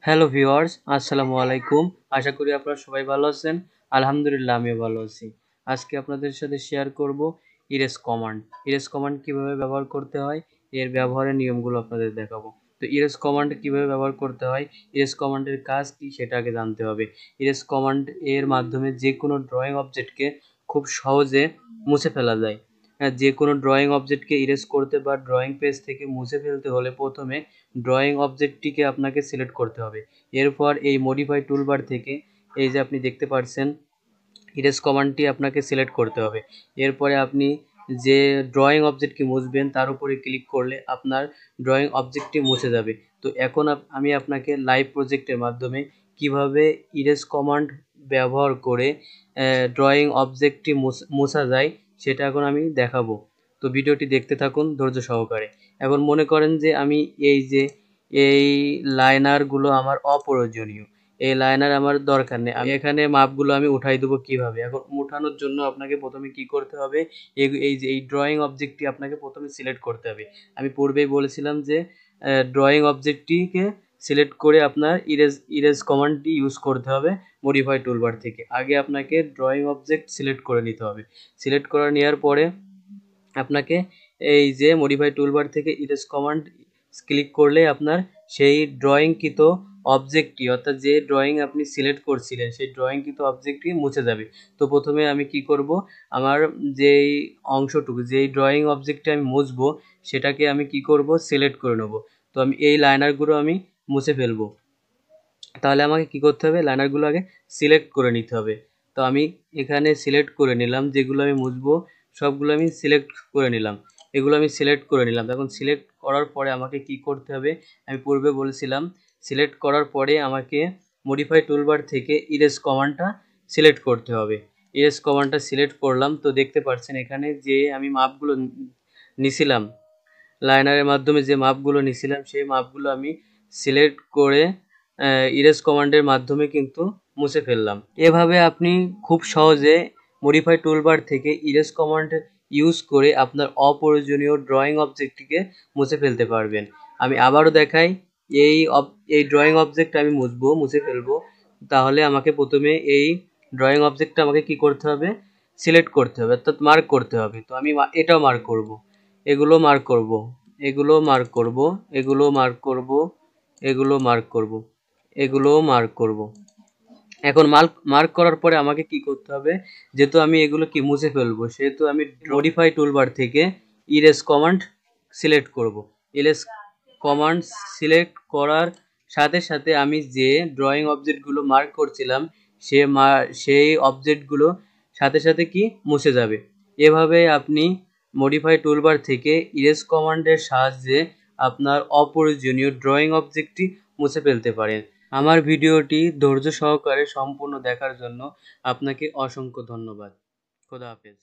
Hello viewers, আসসালামু আলাইকুম। আশা করি আপনারা সবাই ভালো আছেন। আলহামদুলিল্লাহ আমিও ভালো আছি। আজকে আপনাদের সাথে শেয়ার করব ইরেজ কমান্ড। ইরেজ কমান্ড কিভাবে ব্যবহার করতে হয়, এর ব্যবহারের নিয়মগুলো আপনাদের দেখাবো। তো ইরেজ কমান্ড কিভাবে ব্যবহার করতে হয়, ইরেজ কমান্ডের কাজ কি সেটা আগে জানতে হবে। ইরেজ কমান্ড এর মাধ্যমে যে কোনো ড্রয়িং অবজেক্টকে খুব সহজে মুছে ফেলা যায়। যে কোনো ড্রয়িং অবজেক্টকে ইরেজ করতে বা ড্রয়িং পেজ থেকে মুছে ফেলতে হলে প্রথমে ড্রয়িং অবজেক্টটিকে আপনাকে সিলেক্ট করতে হবে। এরপর এই মডিফাই টুলবার থেকে এই যে আপনি দেখতে পাচ্ছেন ইরেজ কমান্ডটি আপনাকে সিলেক্ট করতে হবে। এরপরে আপনি যে ড্রয়িং অবজেক্টকে মুছবেন তার উপরে ক্লিক করলে আপনার ড্রয়িং অবজেক্টটি মুছে যাবে। তো এখন আমি আপনাকে লাইভ প্রজেক্টের মাধ্যমে কিভাবে ইরেজ কমান্ড ব্যবহার করে ড্রয়িং অবজেক্টটি মোছা যায় সেটা এখন আমি দেখাবো। তো ভিডিওটি দেখতে থাকুন ধৈর্য সহকারে। এখন মনে করেন যে আমি এই লাইনারগুলো আমার অপ্রয়োজনীয়, এই লাইনার আমার দরকার নেই। আমি এখানে মাপগুলো আমি উঠাই দেবো কিভাবে। এখন উঠানোর জন্য আপনাকে প্রথমে কি করতে হবে, এই ড্রয়িং অবজেক্টটি আপনাকে প্রথমে সিলেক্ট করতে হবে। আমি পূর্বেই বলেছিলাম যে ড্রয়িং অবজেক্টটিকে সিলেক্ট করে আপনার ইরেজ কমান্ডটি ইউজ করতে হবে মডিফাই টুলবার থেকে। আগে আপনাকে ড্রয়িং অবজেক্ট সিলেক্ট করে নিতে হবে। সিলেক্ট করে নেওয়ার পরে আপনাকে এই যে মডিফাই টুলবার থেকে ইরেজ কমান্ড ক্লিক করলে আপনার সেই ড্রয়িংকৃত অবজেক্টটি, অর্থাৎ যে ড্রয়িং আপনি সিলেক্ট করছিলেন সেই ড্রয়িংকৃত অবজেক্টটি মুছে যাবে। তো প্রথমে আমি কি করব, আমার যেই অংশটুকু, যেই ড্রয়িং অবজেক্টটি আমি মুছবো সেটাকে আমি কি করব, সিলেক্ট করে নেব। তো আমি এই লাইনারগুলো আমি মুছে ফেলবো। তাহলে আমাকে কি করতে হবে, লাইনারগুলো আগে সিলেক্ট করে নিতে হবে। তো আমি এখানে সিলেক্ট করে নিলাম, যেগুলো আমি মুছবো সবগুলো আমি সিলেক্ট করে নিলাম। এগুলো আমি সিলেক্ট করে নিলাম। এখন সিলেক্ট করার পরে আমাকে কি করতে হবে, আমি পূর্বে বলেছিলাম সিলেক্ট করার পরে আমাকে মডিফাই টুলবার থেকে ইরেজ কমান্ডটা সিলেক্ট করতে হবে। ইরেজ কমান্ডটা সিলেক্ট করলাম। তো দেখতে পাচ্ছেন এখানে যে আমি মাপগুলো নিছিলাম, লাইনারের মাধ্যমে যে মাপগুলো নিছিলাম সেই মাপগুলো আমি সিলেক্ট করে ইরেজ কমান্ডের মাধ্যমে কিন্তু মুছে ফেললাম। এভাবে আপনি খুব সহজে মডিফাই টুলবার থেকে ইরেজ কমান্ড ইউজ করে আপনার অপ্রয়োজনীয় ড্রয়িং অবজেক্টটিকে মুছে ফেলতে পারবেন। আমি আবারও দেখাই, এই ড্রয়িং অবজেক্ট আমি মুছে ফেলবো। তাহলে আমাকে প্রথমে এই ড্রয়িং অবজেক্টটা আমাকে কি করতে হবে, সিলেক্ট করতে হবে, অর্থাৎ মার্ক করতে হবে। তো আমি এটাও মার্ক করব, এগুলো মার্ক করব, এগুলো মার্ক করব, এগুলো মার্ক করব, এগুলো মার্ক করব, এগুলোও মার্ক করব। এখন মার্ক করার পরে আমাকে কি করতে হবে, যেহেতু আমি এগুলো কি মুছে ফেলবো সেহেতু আমি মডিফাই টুলবার থেকে ইরেজ কমান্ড সিলেক্ট করব। ইরেজ কমান্ড সিলেক্ট করার সাথে সাথে আমি যে ড্রয়িং অবজেক্টগুলো মার্ক করছিলাম সেই অবজেক্টগুলো সাথে সাথে কি মুছে যাবে। এভাবে আপনি মডিফাই টুলবার থেকে ইরেজ কমান্ডের সাহায্যে আপনার অপ্রয়োজনীয় ড্রয়িং অবজেক্টটি মুছে ফেলতে পারেন। আমার ভিডিওটি ধৈর্য সহকারে সম্পূর্ণ দেখার জন্য আপনাকে অসংখ্য ধন্যবাদ। খোদা হাফেজ।